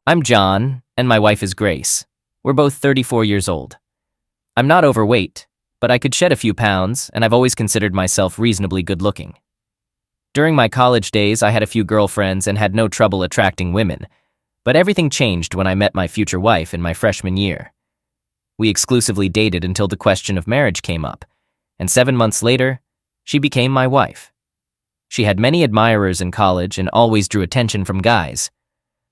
I'm John, and my wife is Grace. We're both 34 years old. I'm not overweight, but I could shed a few pounds, and I've always considered myself reasonably good-looking. During my college days, I had a few girlfriends and had no trouble attracting women, but everything changed when I met my future wife in my freshman year. We exclusively dated until the question of marriage came up, and 7 months later, she became my wife. She had many admirers in college and always drew attention from guys.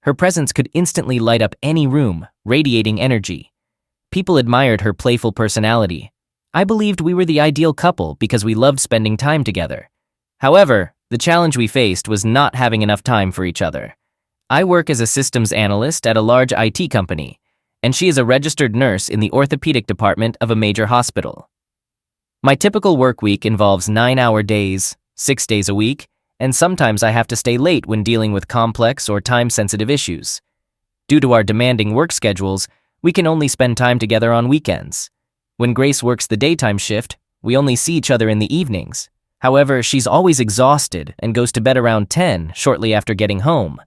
Her presence could instantly light up any room, radiating energy. People admired her playful personality. I believed we were the ideal couple because we loved spending time together. However, the challenge we faced was not having enough time for each other. I work as a systems analyst at a large IT company, and she is a registered nurse in the orthopedic department of a major hospital. My typical work week involves 9-hour days, 6 days a week, and sometimes I have to stay late when dealing with complex or time-sensitive issues. Due to our demanding work schedules, we can only spend time together on weekends. When Grace works the daytime shift, we only see each other in the evenings. However, she's always exhausted and goes to bed around 10 shortly after getting home.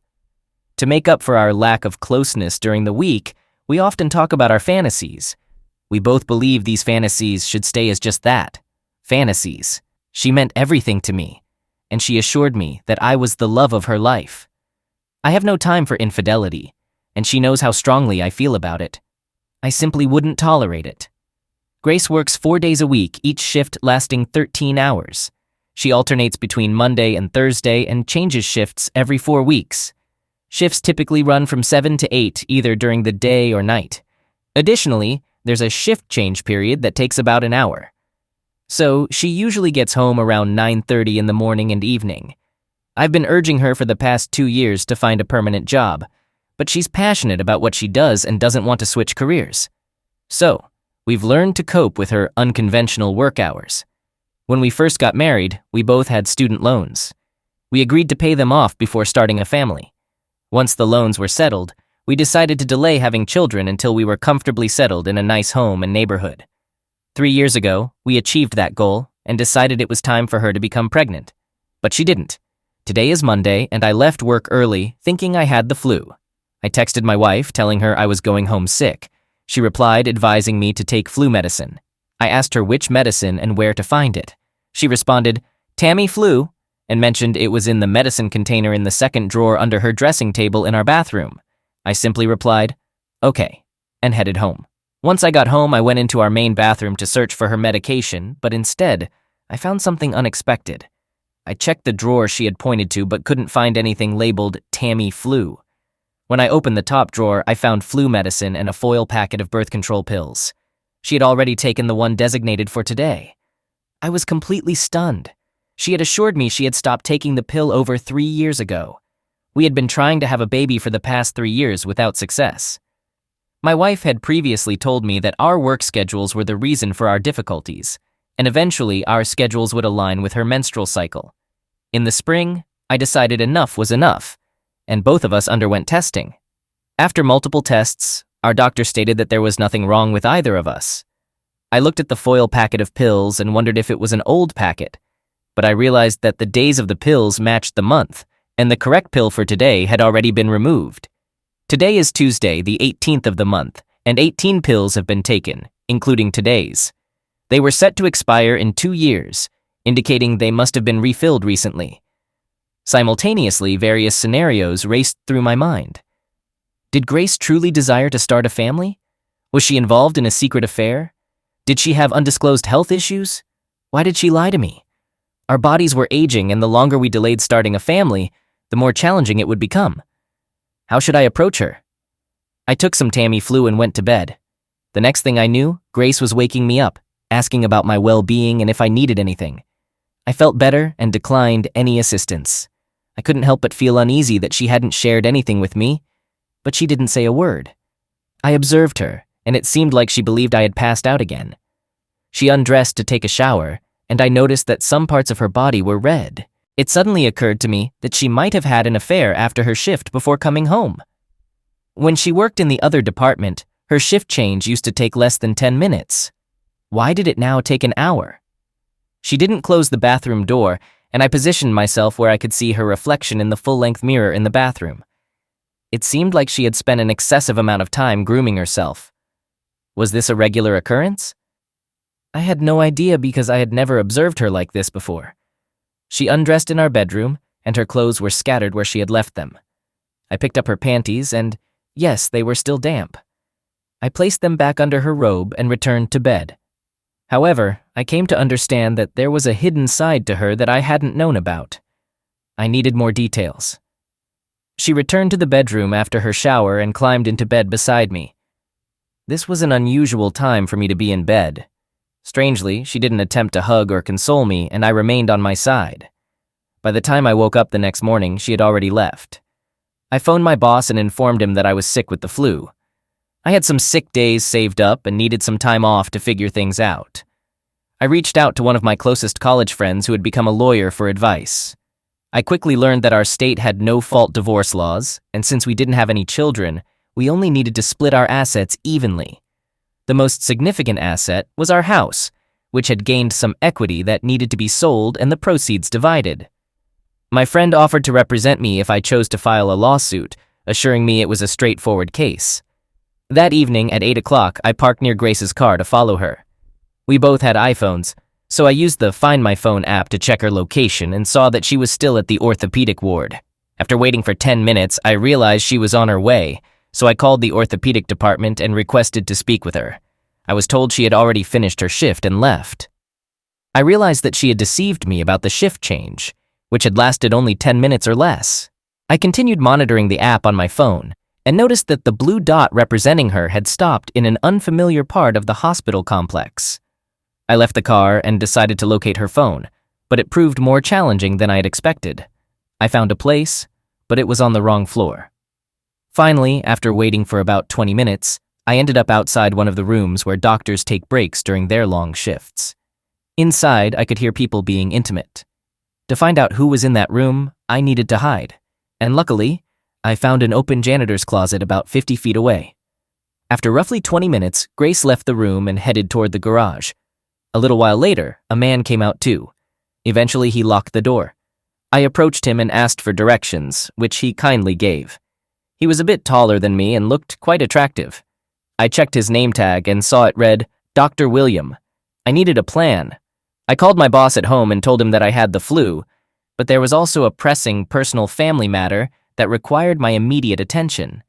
To make up for our lack of closeness during the week, we often talk about our fantasies. We both believe these fantasies should stay as just that, fantasies. She meant everything to me, and she assured me that I was the love of her life. I have no time for infidelity, and she knows how strongly I feel about it. I simply wouldn't tolerate it. Grace works 4 days a week, each shift lasting 13 hours. She alternates between Monday and Thursday and changes shifts every 4 weeks. Shifts typically run from 7 to 8, either during the day or night. Additionally, there's a shift change period that takes about an hour. So, she usually gets home around 9:30 in the morning and evening. I've been urging her for the past 2 years to find a permanent job, but she's passionate about what she does and doesn't want to switch careers. So, we've learned to cope with her unconventional work hours. When we first got married, we both had student loans. We agreed to pay them off before starting a family. Once the loans were settled, we decided to delay having children until we were comfortably settled in a nice home and neighborhood. 3 years ago, we achieved that goal and decided it was time for her to become pregnant. But she didn't. Today is Monday, and I left work early, thinking I had the flu. I texted my wife, telling her I was going home sick. She replied, advising me to take flu medicine. I asked her which medicine and where to find it. She responded, "Tamiflu," and mentioned it was in the medicine container in the second drawer under her dressing table in our bathroom. I simply replied, "Okay," and headed home. Once I got home, I went into our main bathroom to search for her medication, but instead, I found something unexpected. I checked the drawer she had pointed to but couldn't find anything labeled Tamiflu. When I opened the top drawer, I found flu medicine and a foil packet of birth control pills. She had already taken the one designated for today. I was completely stunned. She had assured me she had stopped taking the pill over 3 years ago. We had been trying to have a baby for the past 3 years without success. My wife had previously told me that our work schedules were the reason for our difficulties, and eventually our schedules would align with her menstrual cycle. In the spring, I decided enough was enough, and both of us underwent testing. After multiple tests, our doctor stated that there was nothing wrong with either of us. I looked at the foil packet of pills and wondered if it was an old packet, but I realized that the days of the pills matched the month, and the correct pill for today had already been removed. Today is Tuesday, the 18th of the month, and 18 pills have been taken, including today's. They were set to expire in 2 years, indicating they must have been refilled recently. Simultaneously, various scenarios raced through my mind. Did Grace truly desire to start a family? Was she involved in a secret affair? Did she have undisclosed health issues? Why did she lie to me? Our bodies were aging, and the longer we delayed starting a family, the more challenging it would become. How should I approach her? I took some Tamiflu and went to bed. The next thing I knew, Grace was waking me up, asking about my well-being and if I needed anything. I felt better and declined any assistance. I couldn't help but feel uneasy that she hadn't shared anything with me, but she didn't say a word. I observed her, and it seemed like she believed I had passed out again. She undressed to take a shower, and I noticed that some parts of her body were red. It suddenly occurred to me that she might have had an affair after her shift before coming home. When she worked in the other department, her shift change used to take less than 10 minutes. Why did it now take an hour? She didn't close the bathroom door, and I positioned myself where I could see her reflection in the full-length mirror in the bathroom. It seemed like she had spent an excessive amount of time grooming herself. Was this a regular occurrence? I had no idea because I had never observed her like this before. She undressed in our bedroom, and her clothes were scattered where she had left them. I picked up her panties, and yes, they were still damp. I placed them back under her robe and returned to bed. However, I came to understand that there was a hidden side to her that I hadn't known about. I needed more details. She returned to the bedroom after her shower and climbed into bed beside me. This was an unusual time for me to be in bed. Strangely, she didn't attempt to hug or console me, and I remained on my side. By the time I woke up the next morning, she had already left. I phoned my boss and informed him that I was sick with the flu. I had some sick days saved up and needed some time off to figure things out. I reached out to one of my closest college friends who had become a lawyer for advice. I quickly learned that our state had no-fault divorce laws, and since we didn't have any children, we only needed to split our assets evenly. The most significant asset was our house, which had gained some equity that needed to be sold and the proceeds divided. My friend offered to represent me if I chose to file a lawsuit, assuring me it was a straightforward case. That evening at 8 o'clock, I parked near Grace's car to follow her. We both had iPhones, so I used the Find My Phone app to check her location and saw that she was still at the orthopedic ward. After waiting for 10 minutes, I realized she was on her way, so I called the orthopedic department and requested to speak with her. I was told she had already finished her shift and left. I realized that she had deceived me about the shift change, which had lasted only 10 minutes or less. I continued monitoring the app on my phone and noticed that the blue dot representing her had stopped in an unfamiliar part of the hospital complex. I left the car and decided to locate her phone, but it proved more challenging than I had expected. I found a place, but it was on the wrong floor. Finally, after waiting for about 20 minutes, I ended up outside one of the rooms where doctors take breaks during their long shifts. Inside, I could hear people being intimate. To find out who was in that room, I needed to hide, and luckily, I found an open janitor's closet about 50 feet away. After roughly 20 minutes, Grace left the room and headed toward the garage. A little while later, a man came out too. Eventually, he locked the door. I approached him and asked for directions, which he kindly gave. He was a bit taller than me and looked quite attractive. I checked his name tag and saw it read, Dr. William. I needed a plan. I called my boss at home and told him that I had the flu, but there was also a pressing personal family matter that required my immediate attention.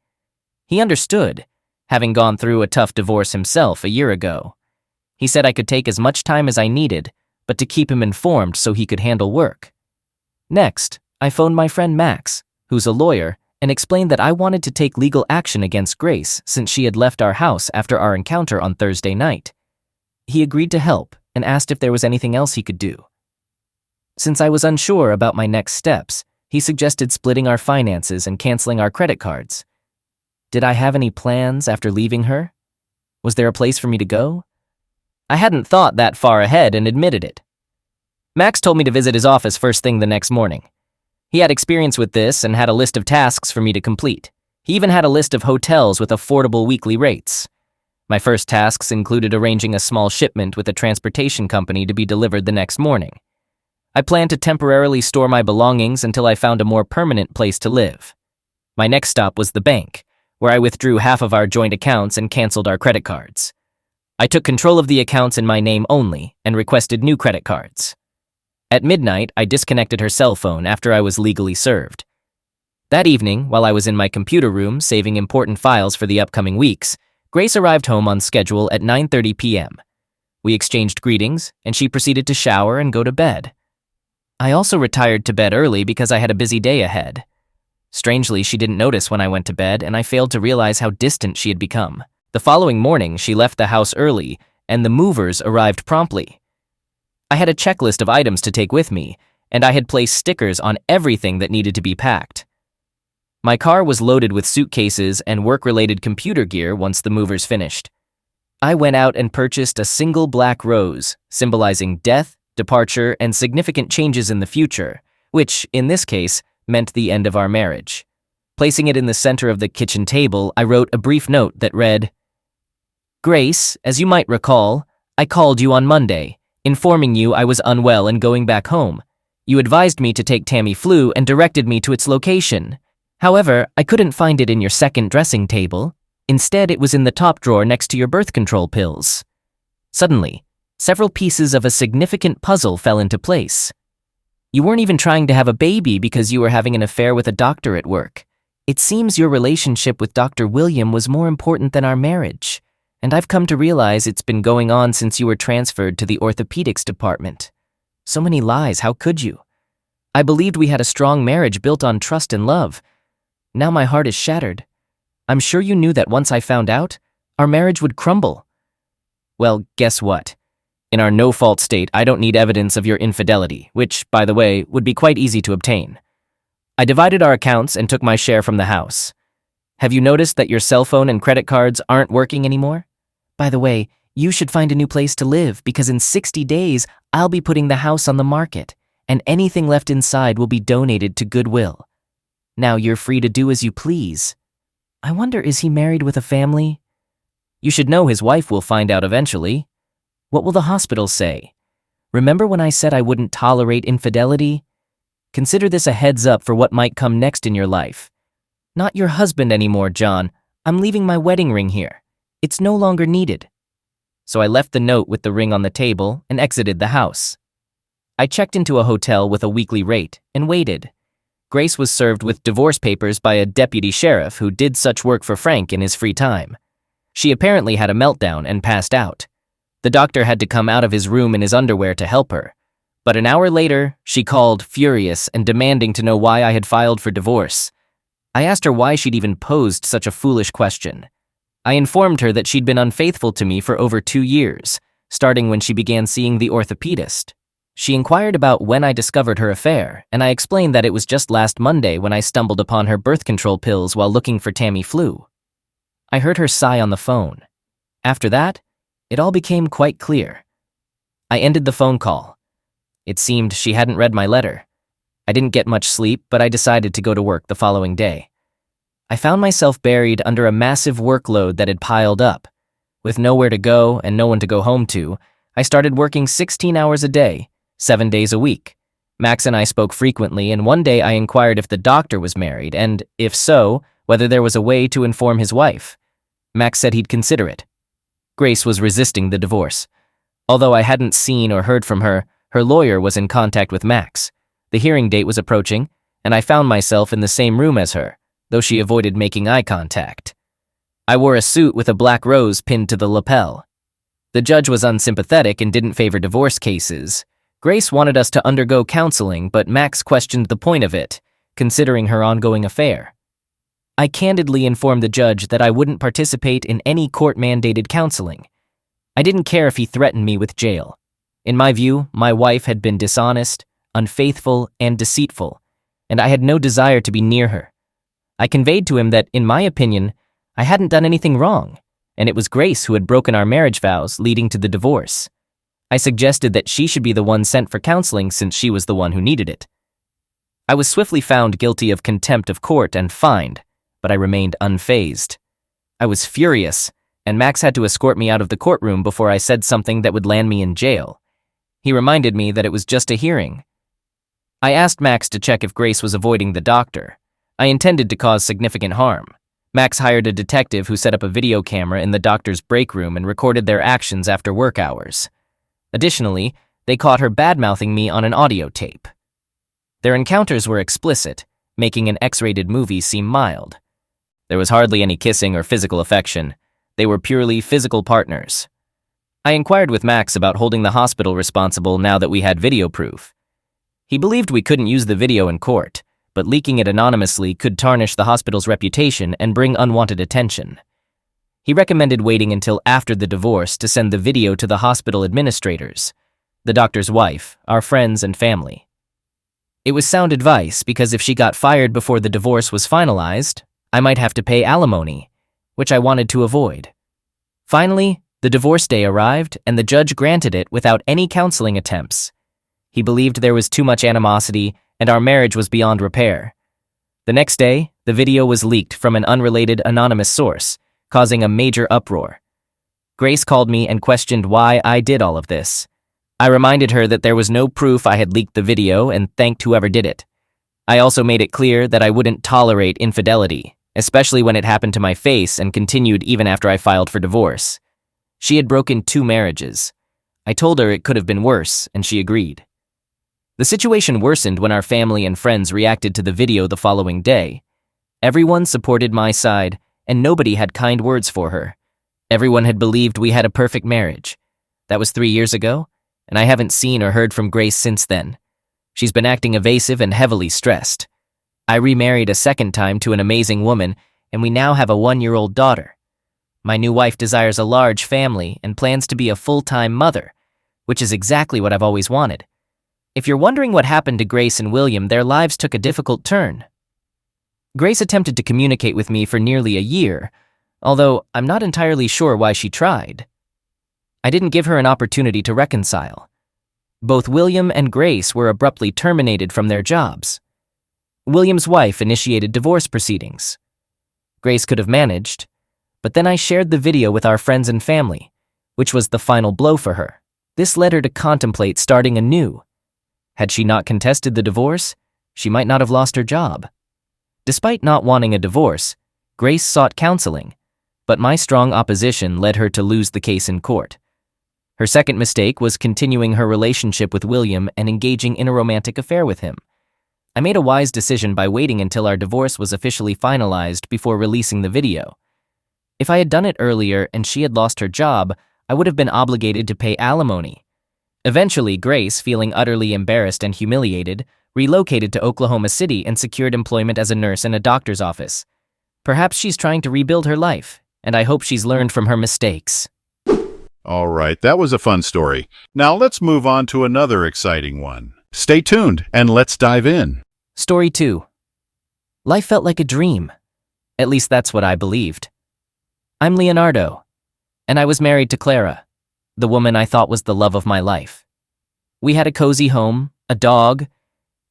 He understood, having gone through a tough divorce himself a year ago. He said I could take as much time as I needed, but to keep him informed so he could handle work. Next, I phoned my friend Max, who's a lawyer, and explained that I wanted to take legal action against Grace since she had left our house after our encounter on Thursday night. He agreed to help and asked if there was anything else he could do. Since I was unsure about my next steps, he suggested splitting our finances and canceling our credit cards. Did I have any plans after leaving her? Was there a place for me to go? I hadn't thought that far ahead and admitted it. Max told me to visit his office first thing the next morning. He had experience with this and had a list of tasks for me to complete. He even had a list of hotels with affordable weekly rates. My first tasks included arranging a small shipment with a transportation company to be delivered the next morning. I planned to temporarily store my belongings until I found a more permanent place to live. My next stop was the bank, where I withdrew half of our joint accounts and canceled our credit cards. I took control of the accounts in my name only and requested new credit cards. At midnight, I disconnected her cell phone after I was legally served. That evening, while I was in my computer room saving important files for the upcoming weeks, Grace arrived home on schedule at 9:30 p.m. We exchanged greetings, and she proceeded to shower and go to bed. I also retired to bed early because I had a busy day ahead. Strangely, she didn't notice when I went to bed, and I failed to realize how distant she had become. The following morning, she left the house early, and the movers arrived promptly. I had a checklist of items to take with me, and I had placed stickers on everything that needed to be packed. My car was loaded with suitcases and work-related computer gear once the movers finished. I went out and purchased a single black rose, symbolizing death, departure, and significant changes in the future, which, in this case, meant the end of our marriage. Placing it in the center of the kitchen table, I wrote a brief note that read, Grace, as you might recall, I called you on Monday, informing you I was unwell and going back home. You advised me to take Tamiflu and directed me to its location. However, I couldn't find it in your second dressing table. Instead, it was in the top drawer next to your birth control pills. Suddenly, several pieces of a significant puzzle fell into place. You weren't even trying to have a baby because you were having an affair with a doctor at work. It seems your relationship with Dr. William was more important than our marriage, and I've come to realize it's been going on since you were transferred to the orthopedics department. So many lies, how could you? I believed we had a strong marriage built on trust and love. Now my heart is shattered. I'm sure you knew that once I found out, our marriage would crumble. Well, guess what? In our no-fault state, I don't need evidence of your infidelity, which, by the way, would be quite easy to obtain. I divided our accounts and took my share from the house. Have you noticed that your cell phone and credit cards aren't working anymore? By the way, you should find a new place to live because in 60 days, I'll be putting the house on the market, and anything left inside will be donated to Goodwill. Now you're free to do as you please. I wonder, is he married with a family? You should know his wife will find out eventually. What will the hospital say? Remember when I said I wouldn't tolerate infidelity? Consider this a heads up for what might come next in your life. Not your husband anymore, John. I'm leaving my wedding ring here. It's no longer needed. So I left the note with the ring on the table and exited the house. I checked into a hotel with a weekly rate and waited. Grace was served with divorce papers by a deputy sheriff who did such work for Frank in his free time. She apparently had a meltdown and passed out. The doctor had to come out of his room in his underwear to help her. But an hour later, she called, furious and demanding to know why I had filed for divorce. I asked her why she'd even posed such a foolish question. I informed her that she'd been unfaithful to me for over 2 years, starting when she began seeing the orthopedist. She inquired about when I discovered her affair, and I explained that it was just last Monday when I stumbled upon her birth control pills while looking for Tamiflu. I heard her sigh on the phone. After that, it all became quite clear. I ended the phone call. It seemed she hadn't read my letter. I didn't get much sleep, but I decided to go to work the following day. I found myself buried under a massive workload that had piled up. With nowhere to go and no one to go home to, I started working 16 hours a day, 7 days a week. Max and I spoke frequently, and one day I inquired if the doctor was married, and, if so, whether there was a way to inform his wife. Max said he'd consider it. Grace was resisting the divorce. Although I hadn't seen or heard from her, her lawyer was in contact with Max. The hearing date was approaching, and I found myself in the same room as her, though she avoided making eye contact. I wore a suit with a black rose pinned to the lapel. The judge was unsympathetic and didn't favor divorce cases. Grace wanted us to undergo counseling, but Max questioned the point of it, considering her ongoing affair. I candidly informed the judge that I wouldn't participate in any court-mandated counseling. I didn't care if he threatened me with jail. In my view, my wife had been dishonest, unfaithful, and deceitful, and I had no desire to be near her. I conveyed to him that, in my opinion, I hadn't done anything wrong, and it was Grace who had broken our marriage vows, leading to the divorce. I suggested that she should be the one sent for counseling since she was the one who needed it. I was swiftly found guilty of contempt of court and fined, but I remained unfazed. I was furious, and Max had to escort me out of the courtroom before I said something that would land me in jail. He reminded me that it was just a hearing. I asked Max to check if Grace was avoiding the doctor. I intended to cause significant harm. Max hired a detective who set up a video camera in the doctor's break room and recorded their actions after work hours. Additionally, they caught her bad-mouthing me on an audio tape. Their encounters were explicit, making an X-rated movie seem mild. There was hardly any kissing or physical affection. They were purely physical partners. I inquired with Max about holding the hospital responsible now that we had video proof. He believed we couldn't use the video in court, but leaking it anonymously could tarnish the hospital's reputation and bring unwanted attention. He recommended waiting until after the divorce to send the video to the hospital administrators, the doctor's wife, our friends, and family. It was sound advice because if she got fired before the divorce was finalized, I might have to pay alimony, which I wanted to avoid. Finally, the divorce day arrived, and the judge granted it without any counseling attempts. He believed there was too much animosity, and our marriage was beyond repair. The next day, the video was leaked from an unrelated anonymous source, causing a major uproar. Grace called me and questioned why I did all of this. I reminded her that there was no proof I had leaked the video and thanked whoever did it. I also made it clear that I wouldn't tolerate infidelity, especially when it happened to my face and continued even after I filed for divorce. She had broken 2 marriages. I told her it could have been worse, and she agreed. The situation worsened when our family and friends reacted to the video the following day. Everyone supported my side, and nobody had kind words for her. Everyone had believed we had a perfect marriage. That was 3 years ago, and I haven't seen or heard from Grace since then. She's been acting evasive and heavily stressed. I remarried a second time to an amazing woman, and we now have a 1-year-old daughter. My new wife desires a large family and plans to be a full-time mother, which is exactly what I've always wanted. If you're wondering what happened to Grace and William, their lives took a difficult turn. Grace attempted to communicate with me for nearly a year, although I'm not entirely sure why she tried. I didn't give her an opportunity to reconcile. Both William and Grace were abruptly terminated from their jobs. William's wife initiated divorce proceedings. Grace could have managed, but then I shared the video with our friends and family, which was the final blow for her. This led her to contemplate starting anew. Had she not contested the divorce, she might not have lost her job. Despite not wanting a divorce, Grace sought counseling, but my strong opposition led her to lose the case in court. Her second mistake was continuing her relationship with William and engaging in a romantic affair with him. I made a wise decision by waiting until our divorce was officially finalized before releasing the video. If I had done it earlier and she had lost her job, I would have been obligated to pay alimony. Eventually, Grace, feeling utterly embarrassed and humiliated, relocated to Oklahoma City and secured employment as a nurse in a doctor's office. Perhaps she's trying to rebuild her life, and I hope she's learned from her mistakes. All right, that was a fun story. Now let's move on to another exciting one. Stay tuned and let's dive in. Story 2. Life felt like a dream. At least that's what I believed. I'm Leonardo, and I was married to Clara, the woman I thought was the love of my life. We had a cozy home, a dog,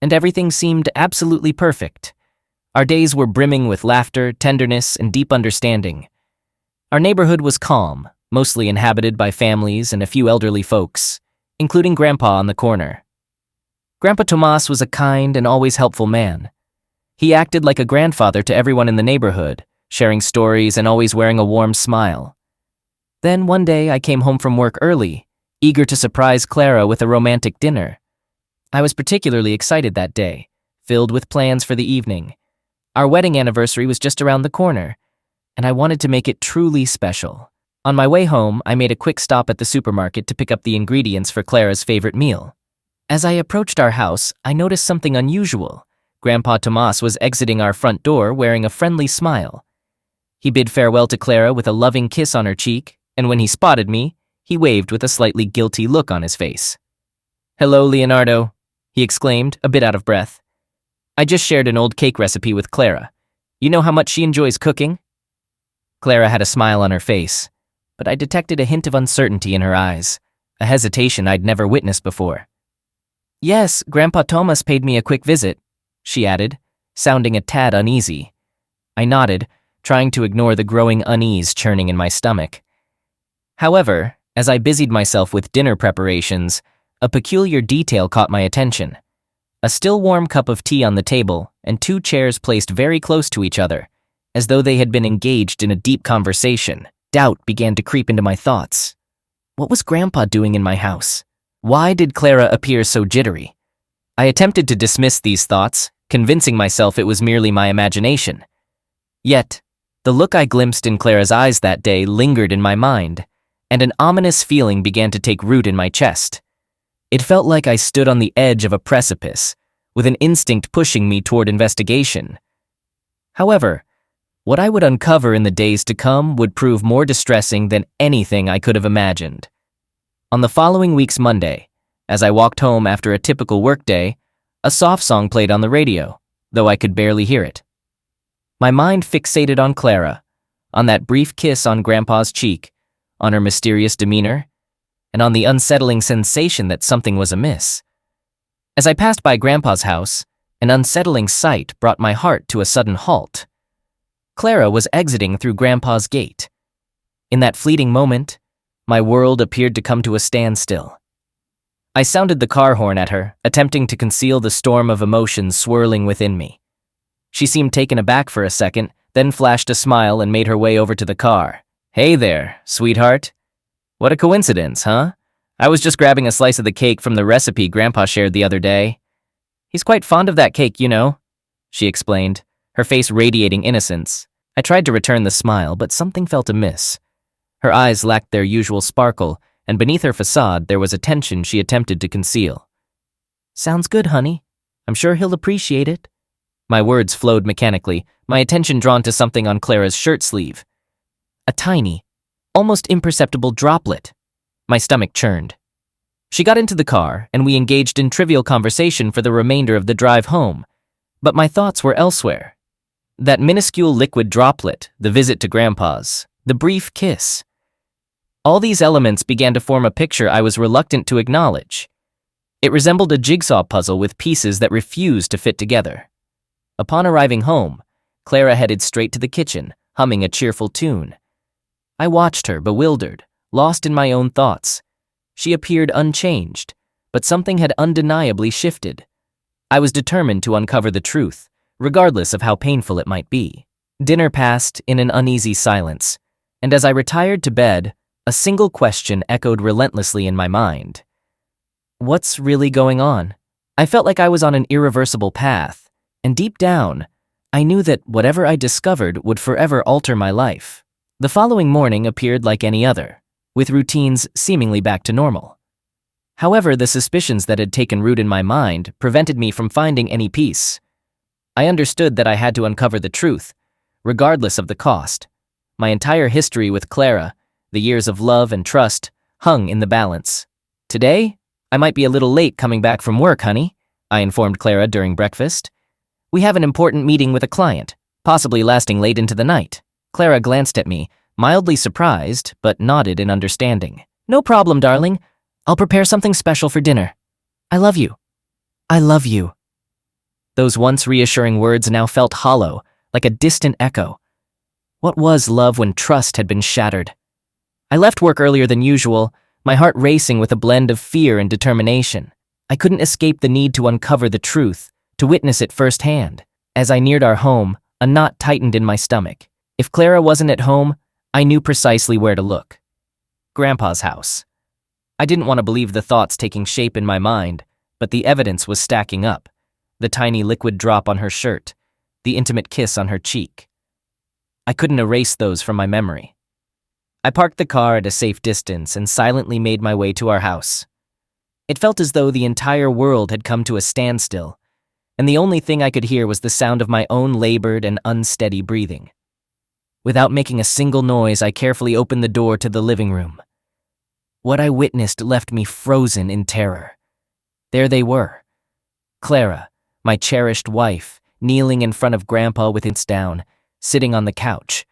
and everything seemed absolutely perfect. Our days were brimming with laughter, tenderness, and deep understanding. Our neighborhood was calm, mostly inhabited by families and a few elderly folks, including Grandpa on the corner. Grandpa Tomas was a kind and always helpful man. He acted like a grandfather to everyone in the neighborhood, sharing stories and always wearing a warm smile. Then one day I came home from work early, eager to surprise Clara with a romantic dinner. I was particularly excited that day, filled with plans for the evening. Our wedding anniversary was just around the corner, and I wanted to make it truly special. On my way home, I made a quick stop at the supermarket to pick up the ingredients for Clara's favorite meal. As I approached our house, I noticed something unusual. Grandpa Tomas was exiting our front door wearing a friendly smile. He bid farewell to Clara with a loving kiss on her cheek, and when he spotted me, he waved with a slightly guilty look on his face. "Hello, Leonardo," he exclaimed, a bit out of breath. "I just shared an old cake recipe with Clara. You know how much she enjoys cooking?" Clara had a smile on her face, but I detected a hint of uncertainty in her eyes, a hesitation I'd never witnessed before. "Yes, Grandpa Tomas paid me a quick visit," she added, sounding a tad uneasy. I nodded, trying to ignore the growing unease churning in my stomach. However, as I busied myself with dinner preparations, a peculiar detail caught my attention. A still warm cup of tea on the table and 2 chairs placed very close to each other, as though they had been engaged in a deep conversation. Doubt began to creep into my thoughts. What was Grandpa doing in my house? Why did Clara appear so jittery? I attempted to dismiss these thoughts, convincing myself it was merely my imagination. Yet, the look I glimpsed in Clara's eyes that day lingered in my mind, and an ominous feeling began to take root in my chest. It felt like I stood on the edge of a precipice, with an instinct pushing me toward investigation. However, what I would uncover in the days to come would prove more distressing than anything I could have imagined. On the following week's Monday, as I walked home after a typical workday, a soft song played on the radio, though I could barely hear it. My mind fixated on Clara, on that brief kiss on Grandpa's cheek, on her mysterious demeanor, and on the unsettling sensation that something was amiss. As I passed by Grandpa's house, an unsettling sight brought my heart to a sudden halt. Clara was exiting through Grandpa's gate. In that fleeting moment, my world appeared to come to a standstill. I sounded the car horn at her, attempting to conceal the storm of emotions swirling within me. She seemed taken aback for a second, then flashed a smile and made her way over to the car. "Hey there, sweetheart. What a coincidence, huh? I was just grabbing a slice of the cake from the recipe Grandpa shared the other day. He's quite fond of that cake, you know," she explained, her face radiating innocence. I tried to return the smile, but something felt amiss. Her eyes lacked their usual sparkle, and beneath her facade there was a tension she attempted to conceal. "Sounds good, honey. I'm sure he'll appreciate it." My words flowed mechanically, my attention drawn to something on Clara's shirt sleeve. A tiny, almost imperceptible droplet. My stomach churned. She got into the car, and we engaged in trivial conversation for the remainder of the drive home. But my thoughts were elsewhere. That minuscule liquid droplet, the visit to Grandpa's, the brief kiss. All these elements began to form a picture I was reluctant to acknowledge. It resembled a jigsaw puzzle with pieces that refused to fit together. Upon arriving home, Clara headed straight to the kitchen, humming a cheerful tune. I watched her, bewildered, lost in my own thoughts. She appeared unchanged, but something had undeniably shifted. I was determined to uncover the truth, regardless of how painful it might be. Dinner passed in an uneasy silence, and as I retired to bed, a single question echoed relentlessly in my mind. What's really going on? I felt like I was on an irreversible path, and deep down, I knew that whatever I discovered would forever alter my life. The following morning appeared like any other, with routines seemingly back to normal. However, the suspicions that had taken root in my mind prevented me from finding any peace. I understood that I had to uncover the truth, regardless of the cost. My entire history with Clara, the years of love and trust, hung in the balance. "Today, I might be a little late coming back from work, honey," I informed Clara during breakfast. "We have an important meeting with a client, possibly lasting late into the night." Clara glanced at me, mildly surprised, but nodded in understanding. "No problem, darling. I'll prepare something special for dinner. I love you. I love you." Those once reassuring words now felt hollow, like a distant echo. What was love when trust had been shattered? I left work earlier than usual, my heart racing with a blend of fear and determination. I couldn't escape the need to uncover the truth, to witness it firsthand. As I neared our home, a knot tightened in my stomach. If Clara wasn't at home, I knew precisely where to look. Grandpa's house. I didn't want to believe the thoughts taking shape in my mind, but the evidence was stacking up. The tiny liquid drop on her shirt, the intimate kiss on her cheek. I couldn't erase those from my memory. I parked the car at a safe distance and silently made my way to our house. It felt as though the entire world had come to a standstill, and the only thing I could hear was the sound of my own labored and unsteady breathing. Without making a single noise, I carefully opened the door to the living room. What I witnessed left me frozen in terror. There they were. Clara, my cherished wife, kneeling in front of Grandpa with its down, sitting on the couch.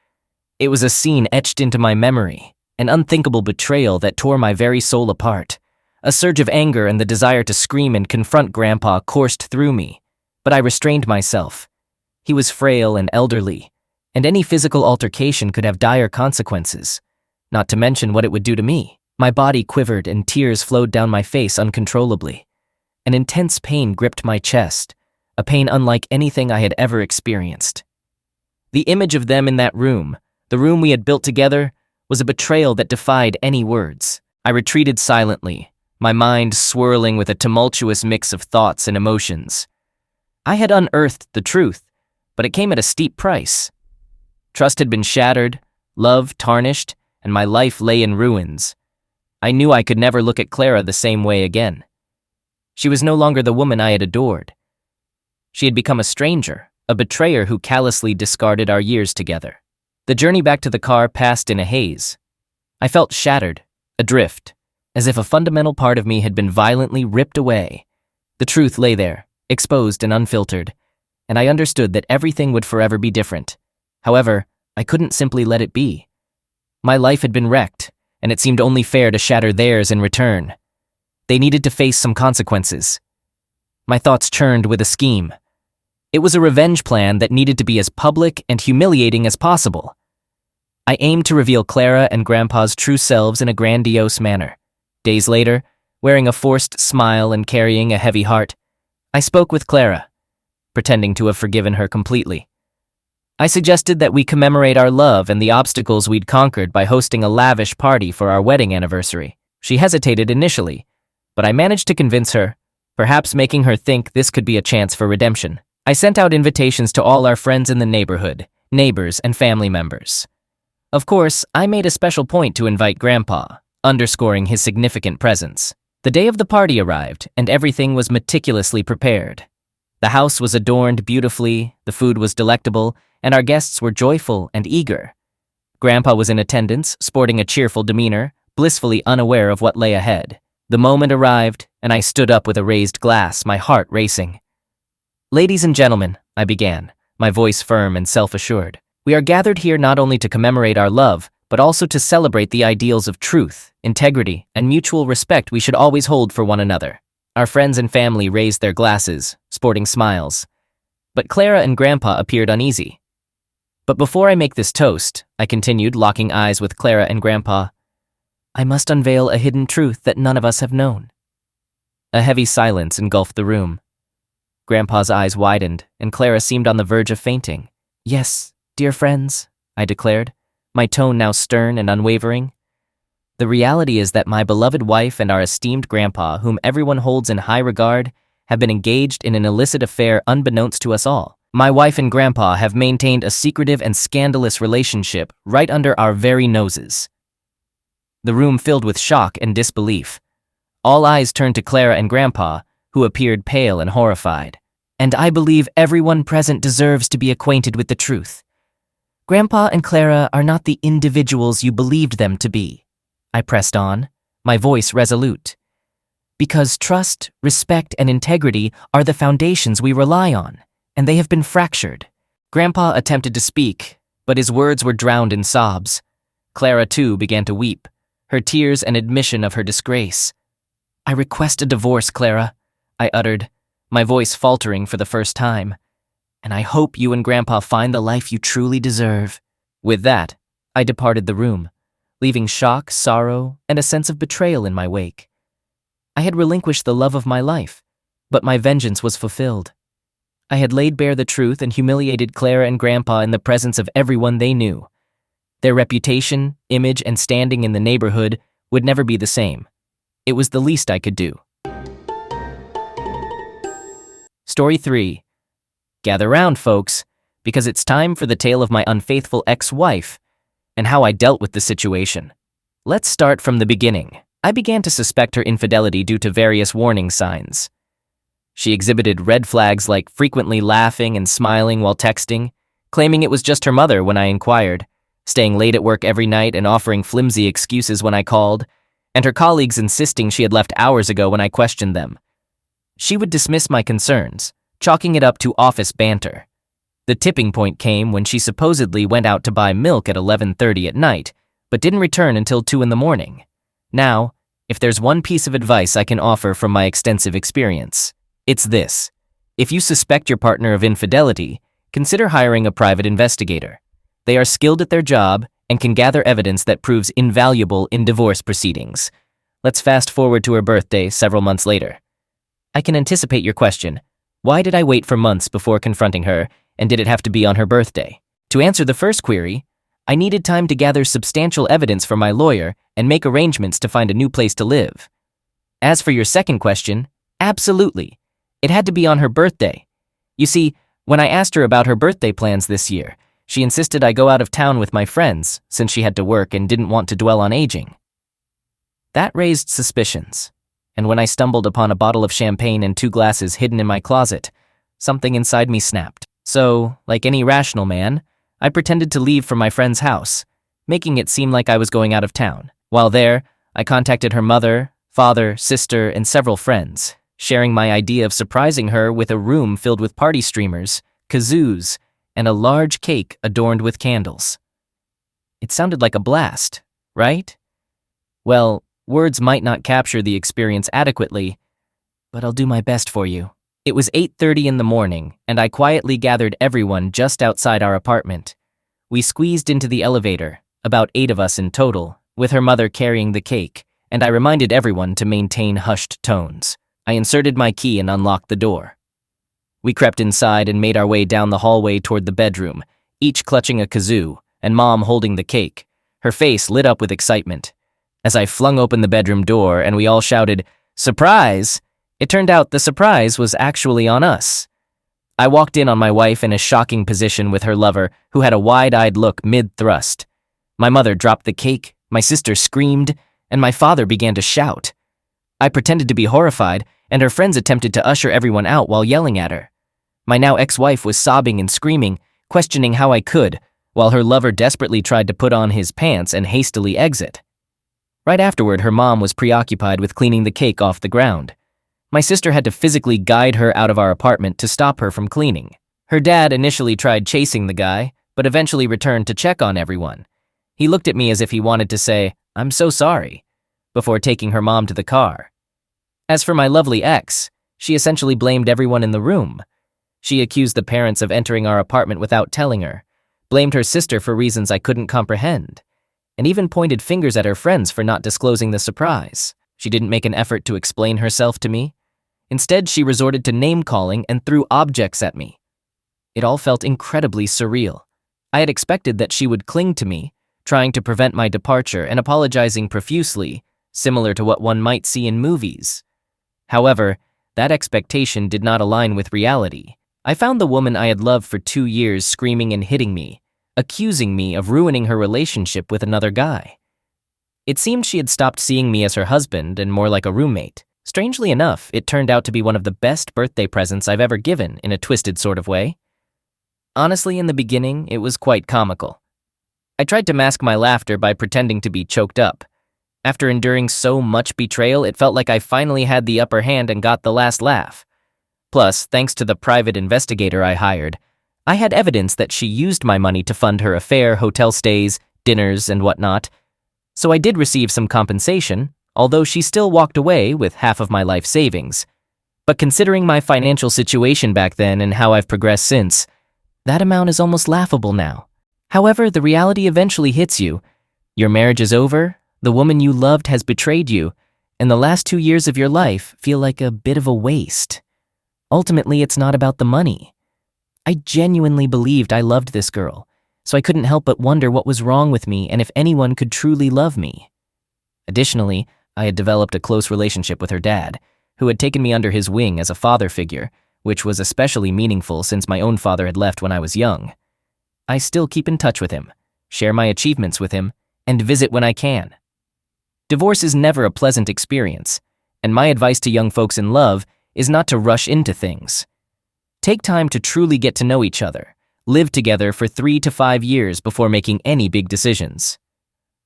It was a scene etched into my memory, an unthinkable betrayal that tore my very soul apart. A surge of anger and the desire to scream and confront Grandpa coursed through me, but I restrained myself. He was frail and elderly, and any physical altercation could have dire consequences, not to mention what it would do to me. My body quivered and tears flowed down my face uncontrollably. An intense pain gripped my chest, a pain unlike anything I had ever experienced. The image of them in that room, the room we had built together, was a betrayal that defied any words. I retreated silently, my mind swirling with a tumultuous mix of thoughts and emotions. I had unearthed the truth, but it came at a steep price. Trust had been shattered, love tarnished, and my life lay in ruins. I knew I could never look at Clara the same way again. She was no longer the woman I had adored. She had become a stranger, a betrayer who callously discarded our years together. The journey back to the car passed in a haze. I felt shattered, adrift, as if a fundamental part of me had been violently ripped away. The truth lay there, exposed and unfiltered, and I understood that everything would forever be different. However, I couldn't simply let it be. My life had been wrecked, and it seemed only fair to shatter theirs in return. They needed to face some consequences. My thoughts churned with a scheme. It was a revenge plan that needed to be as public and humiliating as possible. I aimed to reveal Clara and Grandpa's true selves in a grandiose manner. Days later, Wearing a forced smile and carrying a heavy heart, I spoke with Clara, pretending to have forgiven her completely. I suggested that we commemorate our love and the obstacles we'd conquered by hosting a lavish party for our wedding anniversary. She hesitated initially, but I managed to convince her, perhaps making her think this could be a chance for redemption. I sent out invitations to all our friends in the neighborhood, neighbors, and family members. Of course, I made a special point to invite Grandpa, underscoring his significant presence. The day of the party arrived, and everything was meticulously prepared. The house was adorned beautifully, the food was delectable, and our guests were joyful and eager. Grandpa was in attendance, sporting a cheerful demeanor, blissfully unaware of what lay ahead. The moment arrived, and I stood up with a raised glass, my heart racing. "Ladies and gentlemen," I began, my voice firm and self-assured, "we are gathered here not only to commemorate our love, but also to celebrate the ideals of truth, integrity, and mutual respect we should always hold for one another." Our friends and family raised their glasses, sporting smiles. But Clara and Grandpa appeared uneasy. "But before I make this toast," I continued, locking eyes with Clara and Grandpa, "I must unveil a hidden truth that none of us have known." A heavy silence engulfed the room. Grandpa's eyes widened, and Clara seemed on the verge of fainting. "Yes, dear friends," I declared, my tone now stern and unwavering. "The reality is that my beloved wife and our esteemed Grandpa, whom everyone holds in high regard, have been engaged in an illicit affair unbeknownst to us all. My wife and Grandpa have maintained a secretive and scandalous relationship right under our very noses." The room filled with shock and disbelief. All eyes turned to Clara and Grandpa, who appeared pale and horrified. "And I believe everyone present deserves to be acquainted with the truth. Grandpa and Clara are not the individuals you believed them to be," I pressed on, my voice resolute. "Because trust, respect, and integrity are the foundations we rely on, and they have been fractured." Grandpa attempted to speak, but his words were drowned in sobs. Clara, too, began to weep, her tears an admission of her disgrace. "I request a divorce, Clara," I uttered, my voice faltering for the first time. "And I hope you and Grandpa find the life you truly deserve." With that, I departed the room, leaving shock, sorrow, and a sense of betrayal in my wake. I had relinquished the love of my life, but my vengeance was fulfilled. I had laid bare the truth and humiliated Clara and Grandpa in the presence of everyone they knew. Their reputation, image, and standing in the neighborhood would never be the same. It was the least I could do. Story 3. Gather round, folks, because it's time for the tale of my unfaithful ex-wife and how I dealt with the situation. Let's start from the beginning. I began to suspect her infidelity due to various warning signs. She exhibited red flags like frequently laughing and smiling while texting, claiming it was just her mother when I inquired, staying late at work every night and offering flimsy excuses when I called, and her colleagues insisting she had left hours ago when I questioned them. She would dismiss my concerns, chalking it up to office banter. The tipping point came when she supposedly went out to buy milk at 11:30 at night, but didn't return until 2 in the morning. Now, if there's one piece of advice I can offer from my extensive experience, it's this. If you suspect your partner of infidelity, consider hiring a private investigator. They are skilled at their job and can gather evidence that proves invaluable in divorce proceedings. Let's fast forward to her birthday several months later. I can anticipate your question. Why did I wait for months before confronting her, and did it have to be on her birthday? To answer the first query, I needed time to gather substantial evidence from my lawyer and make arrangements to find a new place to live. As for your second question, absolutely. It had to be on her birthday. You see, when I asked her about her birthday plans this year, she insisted I go out of town with my friends since she had to work and didn't want to dwell on aging. That raised suspicions, and when I stumbled upon a bottle of champagne and 2 glasses hidden in my closet, something inside me snapped. So, like any rational man, I pretended to leave for my friend's house, making it seem like I was going out of town. While there, I contacted her mother, father, sister, and several friends, sharing my idea of surprising her with a room filled with party streamers, kazoos, and a large cake adorned with candles. It sounded like a blast, right? Well, words might not capture the experience adequately, but I'll do my best for you. It was 8:30 in the morning, and I quietly gathered everyone just outside our apartment. We squeezed into the elevator, about 8 of us in total, with her mother carrying the cake, and I reminded everyone to maintain hushed tones. I inserted my key and unlocked the door. We crept inside and made our way down the hallway toward the bedroom, each clutching a kazoo, and Mom holding the cake, her face lit up with excitement. As I flung open the bedroom door and we all shouted, "Surprise!" it turned out the surprise was actually on us. I walked in on my wife in a shocking position with her lover, who had a wide-eyed look mid-thrust. My mother dropped the cake, my sister screamed, and my father began to shout. I pretended to be horrified, and her friends attempted to usher everyone out while yelling at her. My now ex-wife was sobbing and screaming, questioning how I could, while her lover desperately tried to put on his pants and hastily exit. Right afterward, her mom was preoccupied with cleaning the cake off the ground. My sister had to physically guide her out of our apartment to stop her from cleaning. Her dad initially tried chasing the guy, but eventually returned to check on everyone. He looked at me as if he wanted to say, "I'm so sorry," before taking her mom to the car. As for my lovely ex, she essentially blamed everyone in the room. She accused the parents of entering our apartment without telling her, blamed her sister for reasons I couldn't comprehend, and even pointed fingers at her friends for not disclosing the surprise. She didn't make an effort to explain herself to me. Instead, she resorted to name-calling and threw objects at me. It all felt incredibly surreal. I had expected that she would cling to me, trying to prevent my departure and apologizing profusely, similar to what one might see in movies. However, that expectation did not align with reality. I found the woman I had loved for 2 years screaming and hitting me, accusing me of ruining her relationship with another guy. It seemed she had stopped seeing me as her husband and more like a roommate. Strangely enough, it turned out to be one of the best birthday presents I've ever given in a twisted sort of way. Honestly, in the beginning, it was quite comical. I tried to mask my laughter by pretending to be choked up. After enduring so much betrayal, it felt like I finally had the upper hand and got the last laugh. Plus, thanks to the private investigator I hired, I had evidence that she used my money to fund her affair, hotel stays, dinners, and whatnot. So I did receive some compensation, although she still walked away with half of my life savings. But considering my financial situation back then and how I've progressed since, that amount is almost laughable now. However, the reality eventually hits you. Your marriage is over, the woman you loved has betrayed you, and the last 2 years of your life feel like a bit of a waste. Ultimately, it's not about the money. I genuinely believed I loved this girl, so I couldn't help but wonder what was wrong with me and if anyone could truly love me. Additionally, I had developed a close relationship with her dad, who had taken me under his wing as a father figure, which was especially meaningful since my own father had left when I was young. I still keep in touch with him, share my achievements with him, and visit when I can. Divorce is never a pleasant experience, and my advice to young folks in love is not to rush into things. Take time to truly get to know each other, live together for 3 to 5 years before making any big decisions.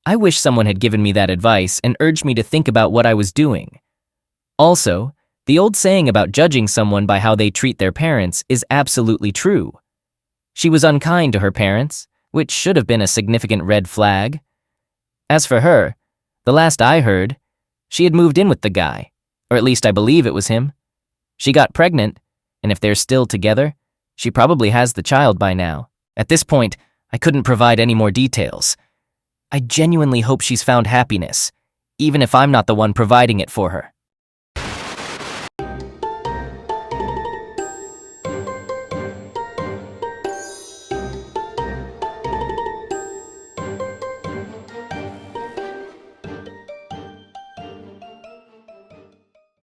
I wish someone had given me that advice and urged me to think about what I was doing. Also, the old saying about judging someone by how they treat their parents is absolutely true. She was unkind to her parents, which should have been a significant red flag. As for her, the last I heard, she had moved in with the guy, or at least I believe it was him. She got pregnant, and if they're still together, she probably has the child by now. At this point, I couldn't provide any more details. I genuinely hope she's found happiness, even if I'm not the one providing it for her.